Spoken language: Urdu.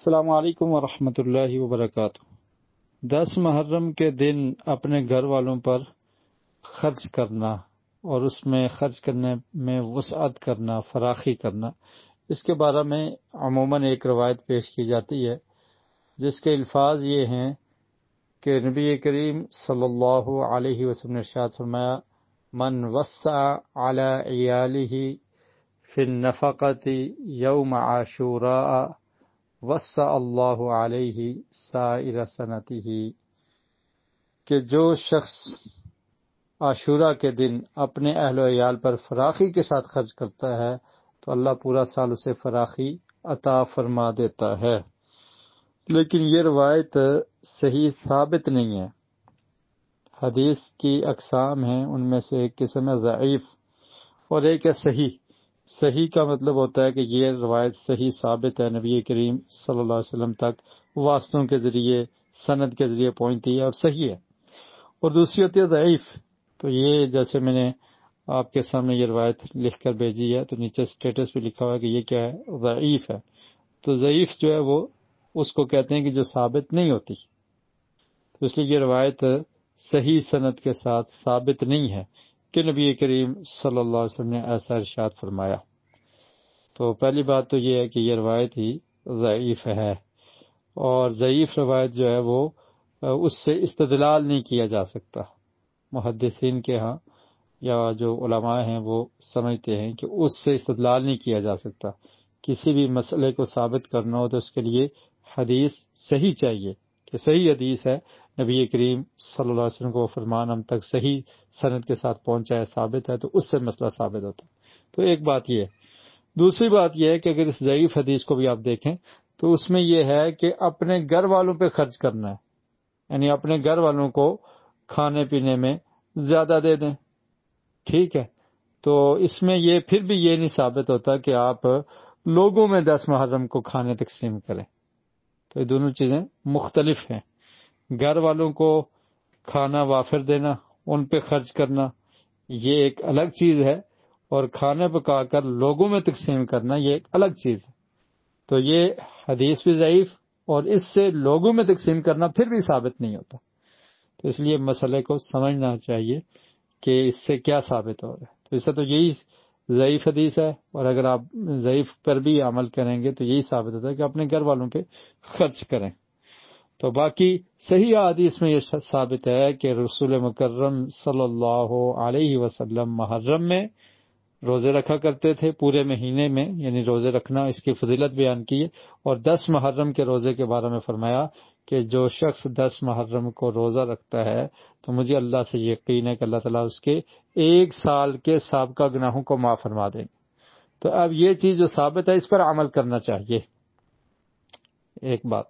السلام علیکم ورحمۃ اللہ وبرکاتہ۔ 10 محرم کے دن اپنے گھر والوں پر خرچ کرنا اور اس میں خرچ کرنے میں وسعت کرنا، فراخی کرنا، اس کے بارے میں عموماً ایک روایت پیش کی جاتی ہے جس کے الفاظ یہ ہیں کہ نبی کریم صلی اللہ علیہ وسلم نے ارشاد فرمایا: من وسع علی عیالہ فی النفقۃ یوم عاشوراء وسع اللہ علیہ سائر سنتہ، کہ جو شخص عاشورہ کے دن اپنے اہل و عیال پر فراخی کے ساتھ خرچ کرتا ہے تو اللہ پورا سال اسے فراخی عطا فرما دیتا ہے۔ لیکن یہ روایت صحیح ثابت نہیں ہے۔ حدیث کی اقسام ہیں، ان میں سے ایک قسم ہے ضعیف اور ایک ہے صحیح۔ صحیح کا مطلب ہوتا ہے کہ یہ روایت صحیح ثابت ہے، نبی کریم صلی اللہ علیہ وسلم تک واسطوں کے ذریعے، سند کے ذریعے پہنچتی ہے اور صحیح ہے۔ اور دوسری ہوتی ہے ضعیف۔ تو یہ جیسے میں نے آپ کے سامنے یہ روایت لکھ کر بھیجی ہے تو نیچے سٹیٹس پہ لکھا ہوا ہے کہ یہ کیا ہے؟ ضعیف ہے۔ تو ضعیف جو ہے وہ اس کو کہتے ہیں کہ جو ثابت نہیں ہوتی، تو اس لیے یہ روایت صحیح سند کے ساتھ ثابت نہیں ہے کہ نبی کریم صلی اللہ علیہ وسلم نے ایسا ارشاد فرمایا۔ تو پہلی بات تو یہ ہے کہ یہ روایت ہی ضعیف ہے، اور ضعیف روایت جو ہے وہ اس سے استدلال نہیں کیا جا سکتا۔ محدثین کے ہاں یا جو علماء ہیں وہ سمجھتے ہیں کہ اس سے استدلال نہیں کیا جا سکتا۔ کسی بھی مسئلے کو ثابت کرنا ہو تو اس کے لیے حدیث صحیح چاہیے کہ صحیح حدیث ہے، نبی کریم صلی اللہ علیہ وسلم کو فرمان ہم تک صحیح سند کے ساتھ پہنچا ہے، ثابت ہے، تو اس سے مسئلہ ثابت ہوتا ہے۔ تو ایک بات یہ ہے۔ دوسری بات یہ ہے کہ اگر اس ضعیف حدیث کو بھی آپ دیکھیں تو اس میں یہ ہے کہ اپنے گھر والوں پہ خرچ کرنا ہے، یعنی اپنے گھر والوں کو کھانے پینے میں زیادہ دے دیں، ٹھیک ہے۔ تو اس میں یہ پھر بھی یہ نہیں ثابت ہوتا کہ آپ لوگوں میں 10 محرم کو کھانے تقسیم کریں۔ تو یہ دونوں چیزیں مختلف ہیں۔ گھر والوں کو کھانا وافر دینا، ان پہ خرچ کرنا، یہ ایک الگ چیز ہے، اور کھانے پکا کر لوگوں میں تقسیم کرنا یہ ایک الگ چیز ہے۔ تو یہ حدیث بھی ضعیف، اور اس سے لوگوں میں تقسیم کرنا پھر بھی ثابت نہیں ہوتا۔ تو اس لیے مسئلے کو سمجھنا چاہیے کہ اس سے کیا ثابت ہو رہا ہے۔ تو اس سے تو یہی ضعیف حدیث ہے، اور اگر آپ ضعیف پر بھی عمل کریں گے تو یہی ثابت ہوتا ہے کہ اپنے گھر والوں پہ خرچ کریں۔ تو باقی صحیح حدیث میں یہ ثابت ہے کہ رسول مکرم صلی اللہ علیہ وسلم محرم میں روزے رکھا کرتے تھے، پورے مہینے میں، یعنی روزے رکھنا، اس کی فضیلت بیان کی ہے، اور 10 محرم کے روزے کے بارے میں فرمایا کہ جو شخص 10 محرم کو روزہ رکھتا ہے تو مجھے اللہ سے یقین ہے کہ اللہ تعالیٰ اس کے 1 سال کے سابقہ گناہوں کو معاف فرما دیں گے۔ تو اب یہ چیز جو ثابت ہے اس پر عمل کرنا چاہیے، ایک بات۔